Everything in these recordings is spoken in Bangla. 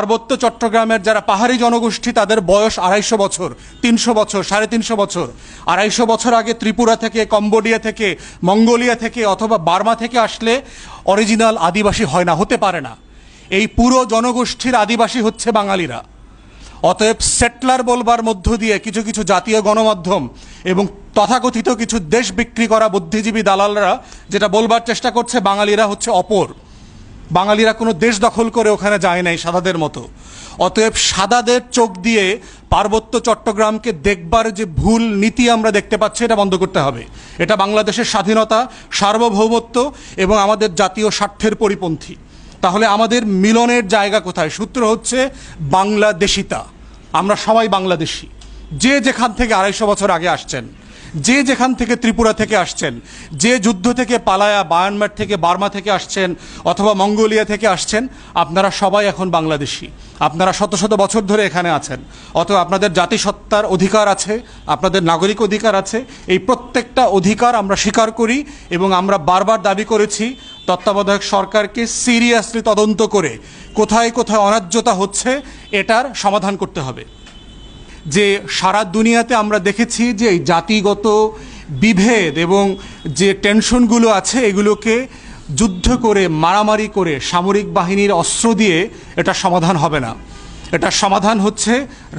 পার্বত্য চট্টগ্রামের যারা পাহাড়ি জনগোষ্ঠী তাদের বয়স 250 বছর, 300 বছর, 350 বছর। 250 বছর আগে ত্রিপুরা থেকে, কম্বোডিয়া থেকে, মঙ্গোলিয়া থেকে অথবা বার্মা থেকে আসলে অরিজিনাল আদিবাসী হয় না, হতে পারে না। এই পুরো জনগোষ্ঠীর আদিবাসী হচ্ছে বাঙালিরা। অতএব সেটলার বলবার মধ্য দিয়ে কিছু কিছু জাতীয় গণমাধ্যম এবং তথাকথিত কিছু দেশ বিক্রি করা বুদ্ধিজীবী দালালরা যেটা বলবার চেষ্টা করছে বাঙালিরা হচ্ছে অপর, বাঙালিরা কোনো দেশ দখল করে ওখানে যায় নাই সাদাদের মতো। অতএব সাদাদের চোখ দিয়ে পার্বত্য চট্টগ্রামকে দেখবার যে ভুল নীতি আমরা দেখতে পাচ্ছি এটা বন্ধ করতে হবে। এটা বাংলাদেশের স্বাধীনতা, সার্বভৌমত্ব এবং আমাদের জাতীয় স্বার্থের পরিপন্থী। তাহলে আমাদের মিলনের জায়গা কোথায়? সূত্র হচ্ছে বাংলাদেশিতা। আমরা সবাই বাংলাদেশি। যে যেখান থেকে 250 বছর আগে আসছেন, যে যেখান থেকে ত্রিপুরা থেকে আসছেন, যে যুদ্ধ থেকে পালায়া বায়ানমার থেকে বার্মা থেকে আসছেন অথবা মঙ্গোলিয়া থেকে আসছেন, আপনারা সবাই এখন বাংলাদেশি। আপনারা শত শত বছর ধরে এখানে আছেন। অতএব আপনাদের জাতিসত্তার অধিকার আছে, আপনাদের নাগরিক অধিকার আছে। এই প্রত্যেকটা অধিকার আমরা স্বীকার করি এবং আমরা বারবার দাবি করেছি তত্ত্বাবধায়ক সরকারকে সিরিয়াসলি তদন্ত করে কোথায় কোথায় অন্যায্যতা হচ্ছে এটার সমাধান করতে হবে। যে সারা দুনিয়াতে আমরা দেখেছি যে এই জাতিগত বিভেদ এবং যে টেনশনগুলো আছে এগুলোকে যুদ্ধ করে, মারামারি করে, সামরিক বাহিনীর অস্ত্র দিয়ে এটা সমাধান হবে না। এটা সমাধান হচ্ছে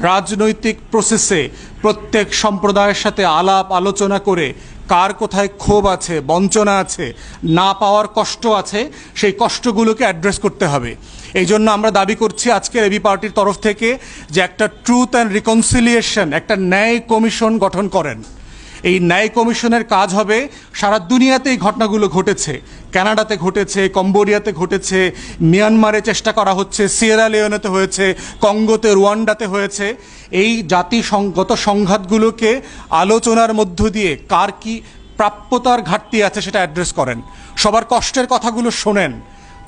রাজনৈতিক প্রসেসে প্রত্যেক সম্প্রদায়ের সাথে আলাপ আলোচনা করে কার কোথায় ক্ষোভ আছে, বঞ্চনা আছে, না পাওয়ার কষ্ট আছে, সেই কষ্টগুলোকে অ্যাড্রেস করতে হবে। এই জন্য আমরা দাবি করছি আজকের এবি পার্টির তরফ থেকে যে একটা ট্রুথ অ্যান্ড রিকনসিলিয়েশন, একটা ন্যায় কমিশন গঠন করেন। এই ন্যায় কমিশনের কাজ হবে, সারা দুনিয়াতে এই ঘটনাগুলো ঘটেছে, কানাডাতে ঘটেছে, কম্বোডিয়াতে ঘটেছে, মিয়ানমারে চেষ্টা করা হচ্ছে, সিয়েরা লিওনেতে হয়েছে, কঙ্গোতে, রুয়ান্ডাতে হয়েছে। এই জাতিগত সংঘাতগুলোকে আলোচনার মধ্য দিয়ে কার কি প্রাপ্যতার ঘাটতি আছে সেটা অ্যাড্রেস করেন। সবার কষ্টের কথাগুলো শোনেন।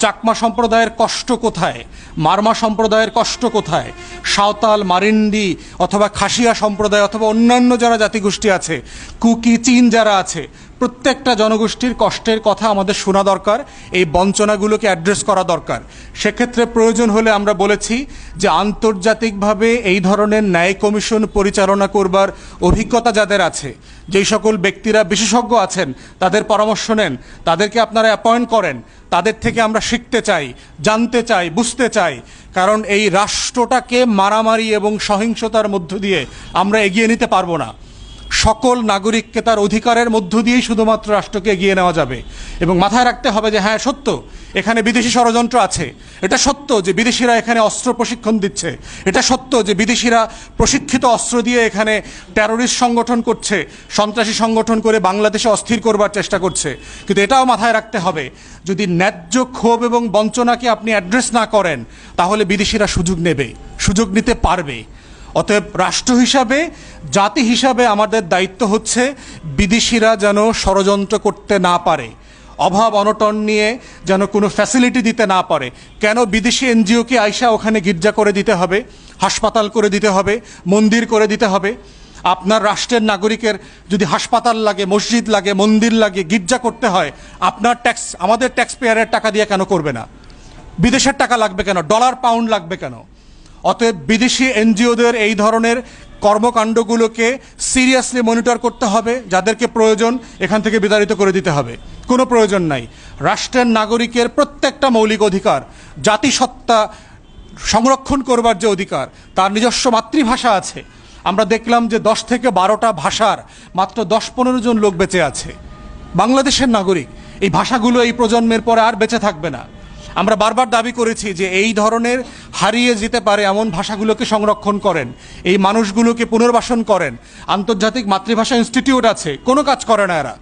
চাকমা সম্প্রদায়ের কষ্ট কোথায়, মারমা সম্প্রদায়ের কষ্ট কোথায়, সাঁওতাল, মারিন্ডি অথবা খাসিয়া সম্প্রদায় অথবা অন্যান্য যারা জাতিগোষ্ঠী আছে, কুকি, চীন যারা আছে, প্রত্যেকটা জনগোষ্ঠীর কষ্টের কথা আমাদের শোনা দরকার। এই বঞ্চনাগুলোকে অ্যাড্রেস করা দরকার। সেক্ষেত্রে প্রয়োজন হলে আমরা বলেছি যে আন্তর্জাতিকভাবে এই ধরনের ন্যায় কমিশন পরিচালনা করবার অভিজ্ঞতা যাদের আছে, যেই সকল ব্যক্তিরা বিশেষজ্ঞ আছেন তাদের পরামর্শ নেন, তাদেরকে আপনারা অ্যাপয়েন্ট করেন। তাদের থেকে আমরা শিখতে চাই, জানতে চাই, বুঝতে চাই। কারণ এই রাষ্ট্রটাকে মারামারি এবং সহিংসতার মধ্য দিয়ে আমরা এগিয়ে নিতে পারবো না। সকল নাগরিককে তার অধিকারের মধ্য দিয়েই শুধুমাত্র রাষ্ট্রকে এগিয়ে নেওয়া যাবে। এবং মাথায় রাখতে হবে যে হ্যাঁ, সত্য এখানে বিদেশি ষড়যন্ত্র আছে, এটা সত্য যে বিদেশিরা এখানে অস্ত্র প্রশিক্ষণ দিচ্ছে, এটা সত্য যে বিদেশিরা প্রশিক্ষিত অস্ত্র দিয়ে এখানে টেরোরিস্ট সংগঠন করছে, সন্ত্রাসী সংগঠন করে বাংলাদেশে অস্থির করবার চেষ্টা করছে। কিন্তু এটাও মাথায় রাখতে হবে, যদি ন্যায্য ক্ষোভ এবং বঞ্চনাকে আপনি অ্যাড্রেস না করেন তাহলে বিদেশিরা সুযোগ নেবে, সুযোগ নিতে পারবে। অতএব রাষ্ট্র হিসাবে, জাতি হিসাবে আমাদের দায়িত্ব হচ্ছে বিদেশিরা যেন ষড়যন্ত্র করতে না পারে, অভাব অনটন নিয়ে যেন কোনো ফ্যাসিলিটি দিতে না পারে। কেন বিদেশি এনজিওকে আইসা ওখানে গির্জা করে দিতে হবে, হাসপাতাল করে দিতে হবে, মন্দির করে দিতে হবে? আপনার রাষ্ট্রের নাগরিকের যদি হাসপাতাল লাগে, মসজিদ লাগে, মন্দির লাগে, গির্জা করতে হয়, আপনার ট্যাক্স, আমাদের ট্যাক্স পেয়ারের টাকা দিয়ে কেন করবে না? বিদেশের টাকা লাগবে কেন? ডলার পাউন্ড লাগবে কেন? অতএব বিদেশি এনজিওদের এই ধরনের কর্মকাণ্ডগুলোকে সিরিয়াসলি মনিটর করতে হবে। যাদেরকে প্রয়োজন এখান থেকে বিতাড়িত করে দিতে হবে, কোনো প্রয়োজন নাই। রাষ্ট্রের নাগরিকের প্রত্যেকটা মৌলিক অধিকার, জাতিসত্তা সংরক্ষণ করবার যে অধিকার, তার নিজস্ব মাতৃভাষা আছে। আমরা দেখলাম যে 10 থেকে 12টা ভাষার মাত্র 10-15 জন লোক বেঁচে আছে, বাংলাদেশের নাগরিক। এই ভাষাগুলো এই প্রজন্মের পরে আর বেঁচে থাকবে না। আমরা বারবার দাবি করেছি যে এই ধরনের হারিয়ে যেতে পারে এমন ভাষাগুলোকে সংরক্ষণ করেন, এই মানুষগুলোকে পুনর্বাসন করেন। আন্তর্জাতিক মাতৃভাষা ইনস্টিটিউট আছে, কোনো কাজ করে না এরা।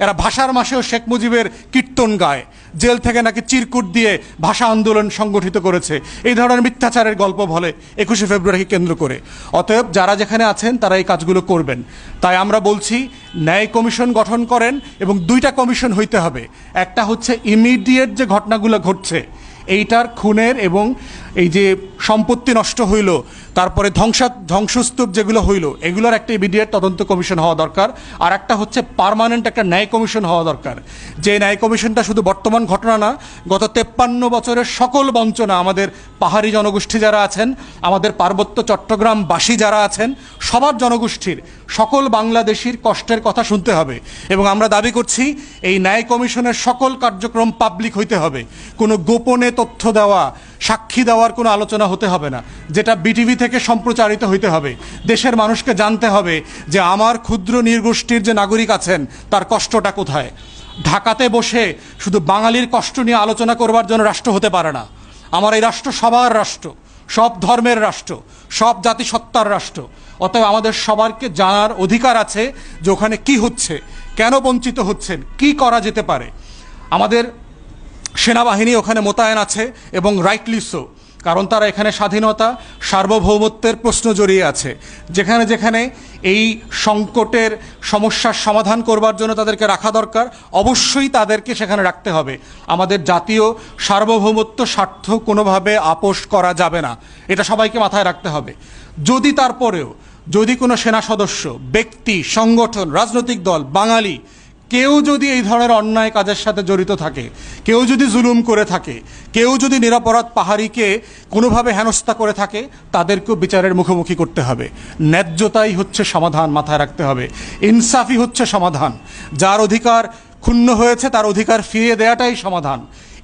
এরা ভাষার মাসেও শেখ মুজিবের কীর্তন গায়, জেল থেকে নাকি চিরকুট দিয়ে ভাষা আন্দোলন সংগঠিত করেছে, এই ধরনের মিথ্যাচারের গল্প বলে 21শে ফেব্রুয়ারিকে কেন্দ্র করে। অতএব যারা যেখানে আছেন তারা এই কাজগুলো করবেন। তাই আমরা বলছি ন্যায় কমিশন গঠন করেন এবং 2টা কমিশন হইতে হবে। একটা হচ্ছে ইমিডিয়েট যে ঘটনাগুলো ঘটছে, এইটার খুনের এবং এই যে সম্পত্তি নষ্ট হইল, তারপরে ধ্বংসস্তূপ যেগুলো হইল এগুলোর একটা ইমিডিয়েট তদন্ত কমিশন হওয়া দরকার। আর একটা হচ্ছে পার্মানেন্ট একটা ন্যায় কমিশন হওয়া দরকার, যে ন্যায় কমিশনটা শুধু বর্তমান ঘটনা না, গত 53 বছরের সকল বঞ্চনা, আমাদের পাহাড়ি জনগোষ্ঠী যারা আছেন, আমাদের পার্বত্য চট্টগ্রামবাসী যারা আছেন, সবার জনগোষ্ঠীর সকল বাংলাদেশির কষ্টের কথা শুনতে হবে। এবং আমরা দাবি করছি এই ন্যায় কমিশনের সকল কার্যক্রম পাবলিক হইতে হবে। কোনো গোপনে তথ্য দেওয়া, সাক্ষী দেওয়ার কোনো আলোচনা হতে হবে না, যেটা বিটিভি থেকে সম্প্রচারিত হইতে হবে। দেশের মানুষকে জানতে হবে যে আমার ক্ষুদ্র নৃগোষ্ঠীর যে নাগরিক আছেন তার কষ্টটা কোথায়। ঢাকাতে বসে শুধু বাঙালির কষ্ট নিয়ে আলোচনা করবার জন্য রাষ্ট্র হতে পারে না। আমার এই রাষ্ট্র সবার রাষ্ট্র, সব ধর্মের রাষ্ট্র, সব জাতিসত্তার রাষ্ট্র। অতএব আমাদের সবারকে জানার অধিকার আছে যে ওখানে কি হচ্ছে, কেন বঞ্চিত হচ্ছেন, কি করা যেতে পারে। আমাদের সেনাবাহিনী ওখানে মোতায়েন আছে এবং রাইটলি সো, কারণ তারা এখানে স্বাধীনতা, সার্বভৌমত্বের প্রশ্ন জড়িয়ে আছে। যেখানে যেখানে এই সংকটের সমস্যার সমাধান করবার জন্য তাদেরকে রাখা দরকার, অবশ্যই তাদেরকে সেখানে রাখতে হবে। আমাদের জাতীয় সার্বভৌমত্ব স্বার্থ কোনোভাবে আপোস করা যাবে না, এটা সবাইকে মাথায় রাখতে হবে। যদি তারপরেও যদি কোনো সেনা সদস্য, ব্যক্তি, সংগঠন, রাজনৈতিক দল, বাঙালি কেউ যদি এই ধরনের অন্যায় কাজের সাথে জড়িত থাকে, কেউ যদি জুলুম করে থাকে, কেউ যদি নিরপরাধ পাহাড়িকে কোনোভাবে হেনস্থা করে থাকে, তাদেরকেও বিচারের মুখোমুখি করতে হবে। ন্যায্যতাই হচ্ছে সমাধান, মাথায় রাখতে হবে। ইনসাফই হচ্ছে সমাধান। যার অধিকার ক্ষুণ্ণ হয়েছে তার অধিকার ফিরিয়ে দেওয়াটাই সমাধান।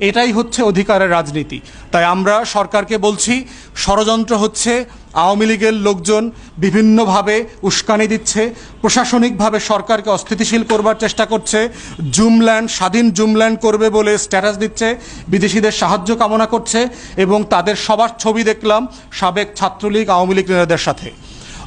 এটাই হচ্ছে অধিকারের রাজনীতি। তাই আমরা সরকারকে বলছি, ষড়যন্ত্র হচ্ছে, আওয়ামী লীগের লোকজন বিভিন্নভাবে উস্কানি দিচ্ছে, প্রশাসনিকভাবে সরকারকে অস্থিতিশীল করবার চেষ্টা করছে, জুমল্যান্ড, স্বাধীন জুমল্যান্ড করবে বলে স্ট্যাটাস দিচ্ছে, বিদেশিদের সাহায্য কামনা করছে, এবং তাদের সবার ছবি দেখলাম সাবেক ছাত্রলীগ, আওয়ামী লীগ নেতাদের সাথে।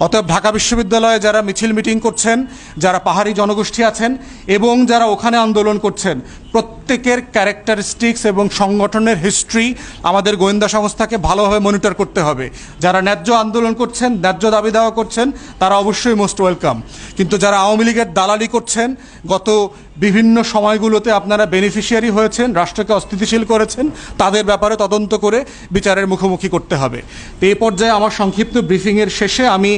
অতএব ঢাকা বিশ্ববিদ্যালয়ে যারা মিছিল মিটিং করছেন, যারা পাহাড়ি জনগোষ্ঠী আছেন এবং যারা ওখানে আন্দোলন করছেন, প্রত্যেকের ক্যারেক্টারিস্টিক্স এবং সংগঠনের হিস্ট্রি আমাদের গোয়েন্দা সংস্থাকে ভালোভাবে মনিটর করতে হবে। যারা ন্যায্য আন্দোলন করছেন, ন্যায্য দাবি দেওয়া করছেন, তারা অবশ্যই মোস্ট ওয়েলকাম। কিন্তু যারা আওয়ামী লীগের দালালি করছেন, গত বিভিন্ন সময়গুলোতে আপনারা বেনিফিশিয়ারি হয়েছেন, রাষ্ট্রকে অস্থিতিশীল করেছেন, তাদের ব্যাপারে তদন্ত করে বিচারের মুখোমুখি করতে হবে। তো এই পর্যায়ে আমার সংক্ষিপ্ত ব্রিফিংয়ের শেষে আমি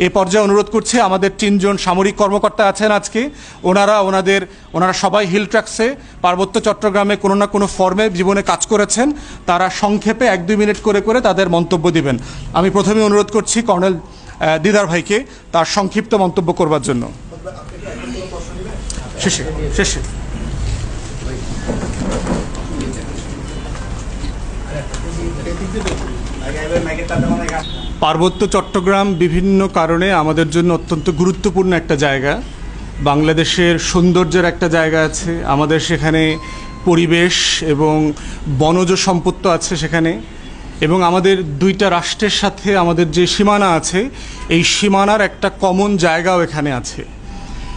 এ পর্যায়ে অনুরোধ করছি, আমাদের 3 জন সামরিক কর্মকর্তা আছেন আজকে, ওনারা সবাই হিল ট্র্যাক্সে পার্বত্য চট্টগ্রামে কোনো না কোনো ফর্মে জীবনে কাজ করেছেন। তারা সংক্ষেপে 1-2 মিনিট করে করে তাদের মন্তব্য দিবেন। আমি প্রথমে অনুরোধ করছি কর্নেল দিদার ভাইকে তার সংক্ষিপ্ত মন্তব্য করবার জন্য। শেষে পার্বত্য চট্টগ্রাম বিভিন্ন কারণে আমাদের জন্য অত্যন্ত গুরুত্বপূর্ণ একটা জায়গা। বাংলাদেশের সৌন্দর্যের একটা জায়গা আছে, আমাদের সেখানে পরিবেশ এবং বনজ সম্পদ আছে সেখানে, এবং আমাদের 2টা রাষ্ট্রের সাথে আমাদের যে সীমানা আছে, এই সীমানার একটা কমন জায়গাও এখানে আছে।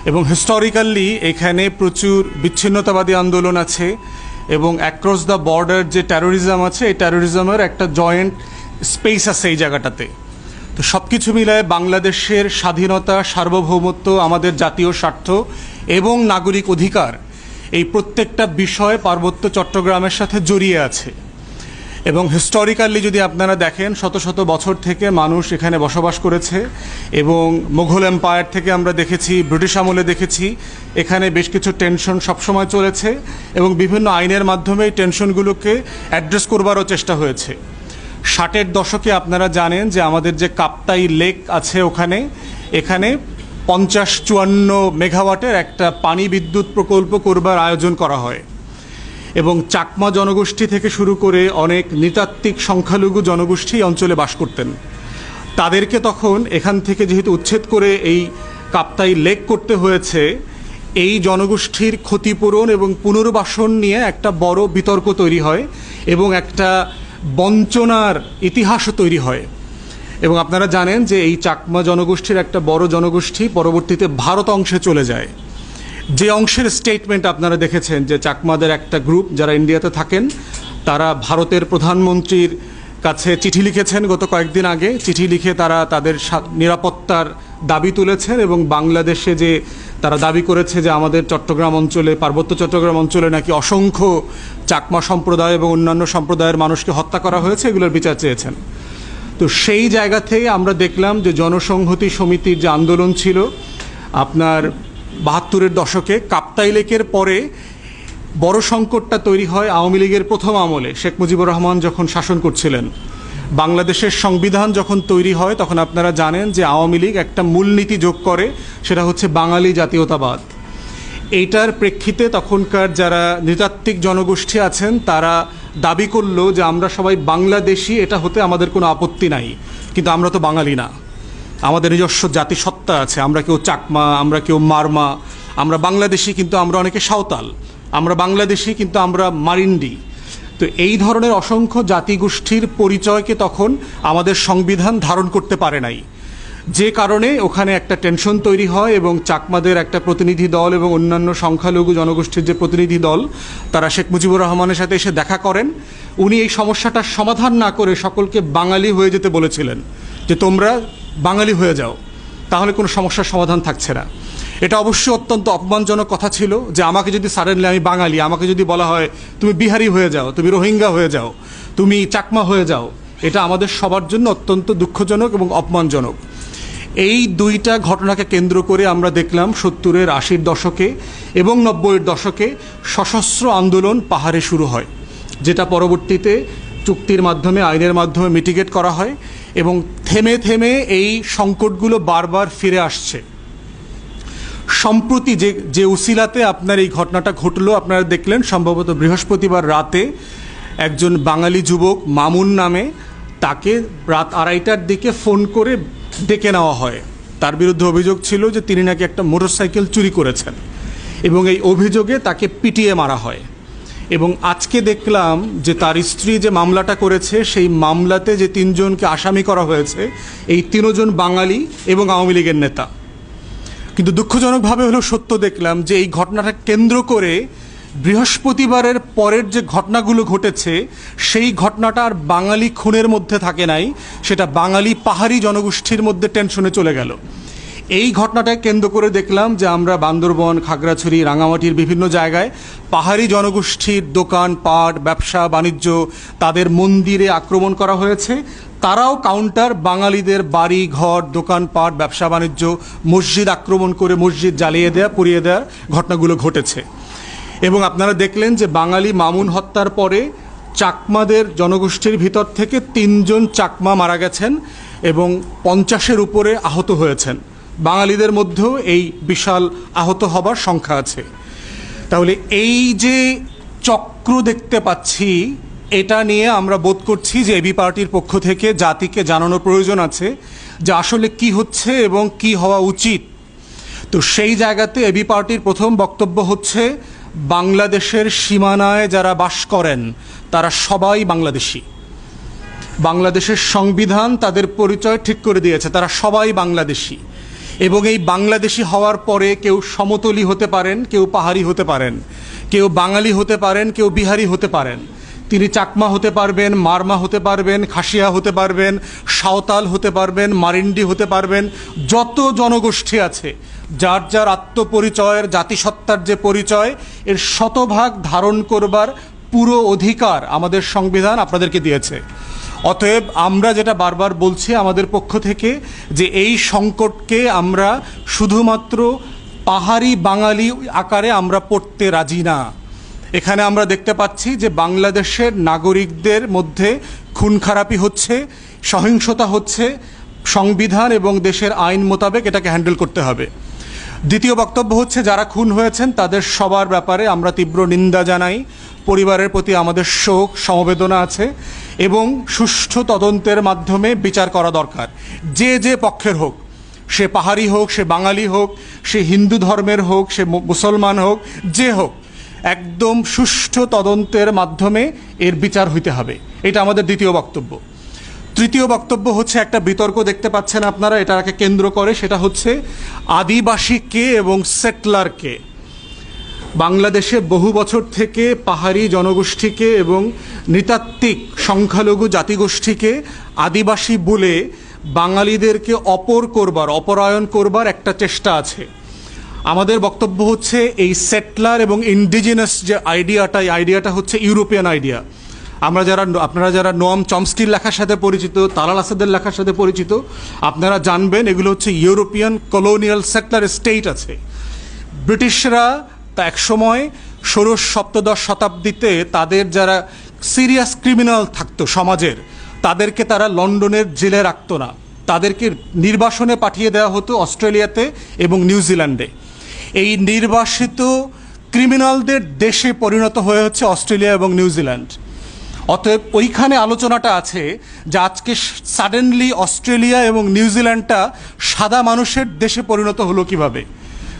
এবং হিস্টোরিক্যালি এখানে প্রচুর বিচ্ছিন্নতাবাদী আন্দোলন আছে, এবং অ্যাক্রস দ্য বর্ডার যে টেরোরিজম আছে, এই টেরোরিজমের একটা জয়েন্ট স্পেস আছে এই জায়গাটাতে। তো সব কিছু মিলায় বাংলাদেশের স্বাধীনতা, সার্বভৌমত্ব, আমাদের জাতীয় স্বার্থ এবং নাগরিক অধিকার, এই প্রত্যেকটা বিষয় পার্বত্য চট্টগ্রামের সাথে জড়িয়ে আছে। এবং হিস্টোরিক্যালি যদি আপনারা দেখেন, শত শত বছর থেকে মানুষ এখানে বসবাস করেছে, এবং মুঘল এম্পায়ার থেকে আমরা দেখেছি, ব্রিটিশ আমলে দেখেছি, এখানে বেশ কিছু টেনশন সবসময় চলেছে, এবং বিভিন্ন আইনের মাধ্যমে এই টেনশনগুলোকে অ্যাড্রেস করবারও চেষ্টা হয়েছে। 60-এর দশকে আপনারা জানেন যে আমাদের যে কাপ্তাই লেক আছে, এখানে 50-54 মেগাওয়াটের একটা পানি বিদ্যুৎ প্রকল্প করবার আয়োজন করা হয়, এবং চাকমা জনগোষ্ঠী থেকে শুরু করে অনেক নৃতাত্ত্বিক সংখ্যালঘু জনগোষ্ঠী অঞ্চলে বাস করতেন। তাদেরকে তখন এখান থেকে যেহেতু উচ্ছেদ করে এই কাপ্তাই লেক করতে হয়েছে, এই জনগোষ্ঠীর ক্ষতিপূরণ এবং পুনর্বাসন নিয়ে একটা বড় বিতর্ক তৈরি হয়, এবং একটা বঞ্চনার ইতিহাসও তৈরি হয়। এবং আপনারা জানেন যে এই চাকমা জনগোষ্ঠীর একটা বড় জনগোষ্ঠী পরবর্তীতে ভারত অংশে চলে যায়। যে অংশের স্টেটমেন্ট আপনারা দেখেছেন, যে চাকমাদের একটা গ্রুপ যারা ইন্ডিয়াতে থাকেন, তারা ভারতের প্রধানমন্ত্রীর কাছে চিঠি লিখেছেন গত কয়েকদিন আগে। চিঠি লিখে তারা তাদের নিরাপত্তার দাবি তুলেছেন, এবং বাংলাদেশে যে তারা দাবি করেছে যে আমাদের চট্টগ্রাম অঞ্চলে, পার্বত্য চট্টগ্রাম অঞ্চলে নাকি অসংখ্য চাকমা সম্প্রদায় এবং অন্যান্য সম্প্রদায়ের মানুষকে হত্যা করা হয়েছে, এগুলোর বিচার চেয়েছেন। তো সেই জায়গা থেকে আমরা দেখলাম যে জনসংহতি সমিতির যে আন্দোলন ছিল আপনার ৭২-এর দশকে, কাপ্তাই লেকের পরে বড় সংকটটা তৈরি হয় আওয়ামী লীগের প্রথম আমলে, শেখ মুজিবুর রহমান যখন শাসন করছিলেন। বাংলাদেশের সংবিধান যখন তৈরি হয় তখন আপনারা জানেন যে আওয়ামী লীগ একটা মূলনীতি যোগ করে, সেটা হচ্ছে বাঙালি জাতীয়তাবাদ। এইটার প্রেক্ষিতে তখনকার যারা নৃতাত্ত্বিক জনগোষ্ঠী আছেন তারা দাবি করলো যে আমরা সবাই বাংলাদেশি, এটা হতে আমাদের কোনো আপত্তি নাই, কিন্তু আমরা তো বাঙালি না, আমাদের নিজস্ব জাতিসত্তা আছে, আমরা কেউ চাকমা, আমরা কেউ মারমা, আমরা বাংলাদেশি কিন্তু আমরা অনেকে সাঁওতাল, আমরা বাংলাদেশি কিন্তু আমরা মারিন্ডি। তো এই ধরনের অসংখ্য জাতিগোষ্ঠীর পরিচয়কে তখন আমাদের সংবিধান ধারণ করতে পারে নাই, যে কারণে ওখানে একটা টেনশন তৈরি হয় এবং চাকমাদের একটা প্রতিনিধি দল এবং অন্যান্য সংখ্যালঘু জনগোষ্ঠীর যে প্রতিনিধি দল তারা শেখ মুজিবুর রহমানের সাথে এসে দেখা করেন। উনি এই সমস্যাটার সমাধান না করে সকলকে বাঙালি হয়ে যেতে বলেছিলেন, যে তোমরা বাঙালি হয়ে যাও, তাহলে কোনো সমস্যার সমাধান থাকছে না। এটা অবশ্যই অত্যন্ত অপমানজনক কথা ছিল যে আমাকে যদি সাডেনলি, আমি বাঙালি, আমাকে যদি বলা হয় তুমি বিহারি হয়ে যাও, তুমি রোহিঙ্গা হয়ে যাও, তুমি চাকমা হয়ে যাও, এটা আমাদের সবার জন্য অত্যন্ত দুঃখজনক এবং অপমানজনক। এই দুইটা ঘটনাকে কেন্দ্র করে আমরা দেখলাম ৭০-এর ৮০-র দশকে এবং ৯০-এর দশকে সশস্ত্র আন্দোলন পাহাড়ে শুরু হয়, যেটা পরবর্তীতে চুক্তির মাধ্যমে, আইনের মাধ্যমে মিটিগেট করা হয় এবং থেমে থেমে এই সংকটগুলো বারবার ফিরে আসছে। সম্প্রতি যে উসিলাতে আপনার এই ঘটনাটা ঘটলো, আপনারা দেখলেন সম্ভবত বৃহস্পতিবার রাতে একজন বাঙালি যুবক মামুন নামে, তাকে রাত ২:৩০টার দিকে ফোন করে ডেকে নেওয়া হয়। তার বিরুদ্ধে অভিযোগ ছিল যে তিনি নাকি একটা মোটরসাইকেল চুরি করেছেন এবং এই অভিযোগে তাকে পিটিয়ে মারা হয়। এবং আজকে দেখলাম যে তার স্ত্রী যে মামলাটা করেছে সেই মামলাতে যে ৩ জনকে আসামি করা হয়েছে, এই ৩ জন বাঙালি এবং আওয়ামী লীগের নেতা। কিন্তু দুঃখজনকভাবে হলো সত্য দেখলাম যে এই ঘটনাটা কেন্দ্র করে বৃহস্পতিবারের পরের যে ঘটনাগুলো ঘটেছে সেই ঘটনাটা আর বাঙালি খুনের মধ্যে থাকে নাই, সেটা বাঙালি পাহাড়ি জনগোষ্ঠীর মধ্যে টেনশনে চলে গেল। এই ঘটনাটাকে কেন্দ্র করে দেখলাম যে আমরা বান্দরবন, খাগড়াছড়ি, রাঙামাটির বিভিন্ন জায়গায় পাহাড়ি জনগোষ্ঠীর দোকান পাট, ব্যবসা বাণিজ্য, তাদের মন্দিরে আক্রমণ করা হয়েছে। তারাও কাউন্টার বাঙালিদের বাড়ি ঘর, দোকানপাট, ব্যবসা বাণিজ্য, মসজিদ আক্রমণ করে মসজিদ জ্বালিয়ে দেওয়া, পুড়িয়ে দেওয়ার ঘটনাগুলো ঘটেছে। এবং আপনারা দেখলেন যে বাঙালি মামুন হত্যার পরে চাকমাদের জনগোষ্ঠীর ভিতর থেকে ৩ জন চাকমা মারা গেছেন এবং ৫০-এর উপরে আহত হয়েছেন। বাঙালিদের মধ্যেও এই বিশাল আহত হবার সংখ্যা আছে। তাহলে এই যে চক্র দেখতে পাচ্ছি, এটা নিয়ে আমরা বোধ করছি যে এবি পার্টির পক্ষ থেকে জাতিকে জানানোর প্রয়োজন আছে যে আসলে কি হচ্ছে এবং কি হওয়া উচিত। তো সেই জায়গাতে এবি পার্টির প্রথম বক্তব্য হচ্ছে, বাংলাদেশের সীমানায় যারা বাস করেন তারা সবাই বাংলাদেশি। বাংলাদেশের সংবিধান তাদের পরিচয় ঠিক করে দিয়েছে, তারা সবাই বাংলাদেশি। এবং এই বাংলাদেশি হওয়ার পরে কেউ সমতলি হতে পারেন, কেউ পাহাড়ি হতে পারেন, কেউ বাঙালি হতে পারেন, কেউ বিহারি হতে পারেন, তিনি চাকমা হতে পারবেন, মারমা হতে পারবেন, খাসিয়া হতে পারবেন, সাঁওতাল হতে পারবেন, মারিন্ডি হতে পারবেন। যত জনগোষ্ঠী আছে যার যার আত্মপরিচয়ের, জাতিসত্তার যে পরিচয়, এর শতভাগ ধারণ করবার পুরো অধিকার আমাদের সংবিধান আপনাদেরকে দিয়েছে। অতএব আমরা যেটা বারবার বলছি আমাদের পক্ষ থেকে, যে এই সংকটকে আমরা শুধুমাত্র পাহাড়ি বাঙালি আকারে আমরা পড়তে রাজি না। এখানে আমরা দেখতে পাচ্ছি যে বাংলাদেশের নাগরিকদের মধ্যে খুন খারাপি হচ্ছে, সহিংসতা হচ্ছে, সংবিধান এবং দেশের আইন মোতাবেক এটাকে হ্যান্ডেল করতে হবে। দ্বিতীয় বক্তব্য হচ্ছে, যারা খুন হয়েছেন তাদের সবার ব্যাপারে আমরা তীব্র নিন্দা জানাই, পরিবারের প্রতি আমাদের শোক সমবেদনা আছে এবং সুষ্ঠু তদন্তের মাধ্যমে বিচার করা দরকার। যে যে পক্ষের হোক, সে পাহাড়ি হোক, সে বাঙালি হোক, সে হিন্দু ধর্মের হোক, সে মুসলমান হোক, যে হোক, একদম সুষ্ঠু তদন্তের মাধ্যমে এর বিচার হইতে হবে। এটা আমাদের দ্বিতীয় বক্তব্য। তৃতীয় বক্তব্য হচ্ছে, একটা বিতর্ক দেখতে পাচ্ছেন আপনারা এটাকে কেন্দ্র করে, সেটা হচ্ছে আদিবাসী কে এবং সেটলার কে। বাংলাদেশে বহু বছর থেকে পাহাড়ি জনগোষ্ঠীকে এবং নৃতাত্ত্বিক সংখ্যালঘু জাতিগোষ্ঠীকে আদিবাসী বলে বাঙালিদেরকে অপরায়ণ করবার একটা চেষ্টা আছে। আমাদের বক্তব্য হচ্ছে, এই সেটলার এবং ইন্ডিজিনাস যে আইডিয়াটা, এই আইডিয়াটা হচ্ছে ইউরোপিয়ান আইডিয়া। আপনারা যারা নোয়াম চমস্কির লেখার সাথে পরিচিত, তালাল আসাদের লেখার সাথে পরিচিত, আপনারা জানবেন এগুলো হচ্ছে ইউরোপিয়ান কলোনিয়াল সেটলার স্টেট আছে। ব্রিটিশরা তা একসময় ষোড়শ সপ্তদশ শতাব্দীতে তাদের যারা সিরিয়াস ক্রিমিনাল থাকতো সমাজের, তাদেরকে তারা লন্ডনের জেলে রাখতো না, তাদেরকে নির্বাসনে পাঠিয়ে দেওয়া হতো অস্ট্রেলিয়াতে এবং নিউজিল্যান্ডে। এই নির্বাসিত ক্রিমিনালদের দেশে পরিণত হয়ে হচ্ছে অস্ট্রেলিয়া এবং নিউজিল্যান্ড। অতএব ওইখানে আলোচনাটা আছে যে আজকে সাডেনলি অস্ট্রেলিয়া এবং নিউজিল্যান্ডটা সাদা মানুষের দেশে পরিণত হলো কিভাবে।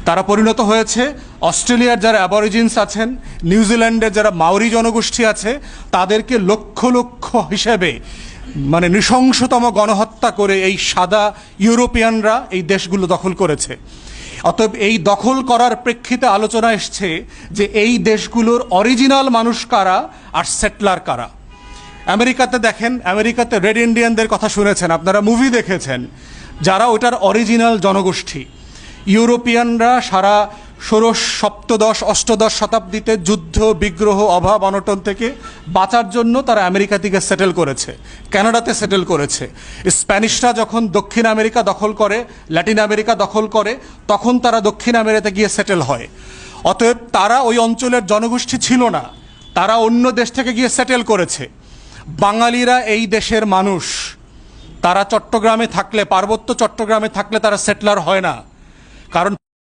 তারা পরিণত হয়েছে অস্ট্রেলিয়ার যারা অ্যাবরিজিনস আছেন, নিউজিল্যান্ডের যারা মাওরি জনগোষ্ঠী আছে, তাদেরকে লক্ষ লক্ষ হিসেবে মানে নৃশংসতম গণহত্যা করে এই সাদা ইউরোপিয়ানরা এই দেশগুলো দখল করেছে। অতএব এই দখল করার প্রেক্ষিতে আলোচনা এসছে যে এই দেশগুলোর অরিজিনাল মানুষ কারা আর সেটলার কারা। আমেরিকাতে দেখেন, আমেরিকাতে রেড ইন্ডিয়ানদের কথা শুনেছেন, আপনারা মুভি দেখেছেন, যারা ওটার অরিজিনাল জনগোষ্ঠী। ইউরোপিয়ানরা সারা ষোড়শ সপ্তদশ অষ্টদশ শতাব্দীতে যুদ্ধ বিগ্রহ অভাব অনটন থেকে বাঁচার জন্য তারা আমেরিকা থেকে সেটেল করেছে, কানাডাতে সেটেল করেছে। স্প্যানিশরা যখন দক্ষিণ আমেরিকা দখল করে, ল্যাটিন আমেরিকা দখল করে, তখন তারা দক্ষিণ আমেরিকাতে গিয়ে সেটেল হয়। অতএব তারা ওই অঞ্চলের জনগোষ্ঠী ছিল না, তারা অন্য দেশ থেকে গিয়ে সেটেল করেছে। বাঙালিরা এই দেশের মানুষ, তারা চট্টগ্রামে থাকলে, পার্বত্য চট্টগ্রামে থাকলে তারা সেটলার হয় না, কারণ